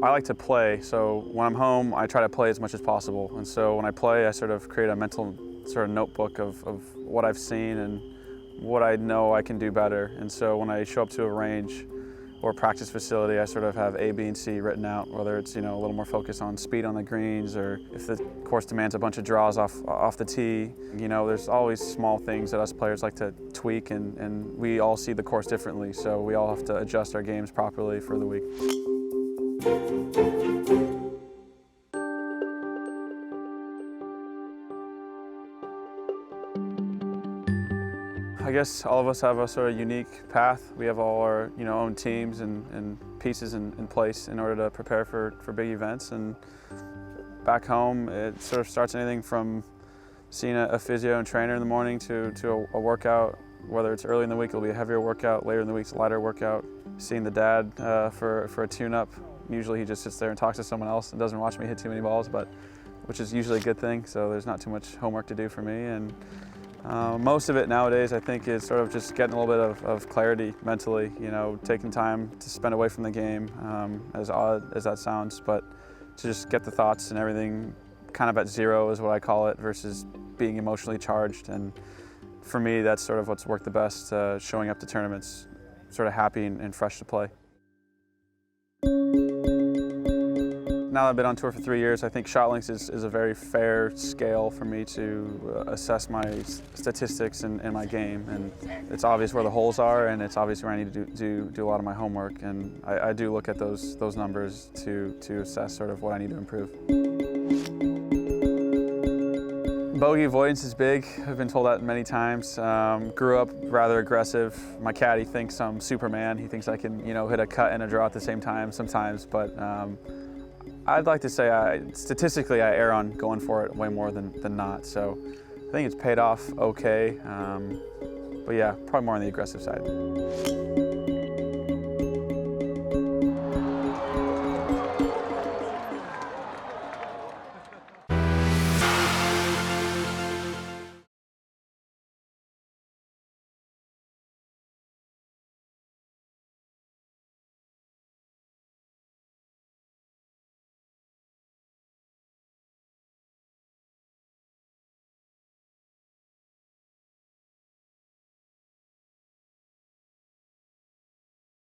I like to play, so when I'm home, I try to play as much as possible. And so when I play, I sort of create a mental sort of notebook of what I've seen and what I know I can do better. And so when I show up to a range or practice facility, I sort of have A, B, and C written out, whether it's, a little more focus on speed on the greens, or if the course demands a bunch of draws off the tee. There's always small things that us players like to tweak, and we all see the course differently, so we all have to adjust our games properly for the week. I guess all of us have a sort of unique path. We have all our own teams and pieces in place in order to prepare for big events. And back home, it sort of starts anything from seeing a physio and trainer in the morning to a workout. Whether it's early in the week, it'll be a heavier workout. Later in the week, it's a lighter workout. Seeing the dad for a tune-up. Usually he just sits there and talks to someone else and doesn't watch me hit too many balls, which is usually a good thing. So there's not too much homework to do for me. And most of it nowadays, I think, is sort of just getting a little bit of clarity mentally, taking time to spend away from the game, as odd as that sounds, but to just get the thoughts and everything kind of at zero is what I call it, versus being emotionally charged. And for me, that's sort of what's worked the best, showing up to tournaments sort of happy and fresh to play. Now that I've been on tour for 3 years, I think shot length is a very fair scale for me to assess my statistics and my game. And it's obvious where the holes are, and it's obvious where I need to do a lot of my homework. And I do look at those numbers to assess sort of what I need to improve. Bogey avoidance is big. I've been told that many times. Grew up rather aggressive. My caddy thinks I'm Superman. He thinks I can, hit a cut and a draw at the same time sometimes. But I'd like to say statistically I err on going for it way more than not. So I think it's paid off okay. But yeah, probably more on the aggressive side.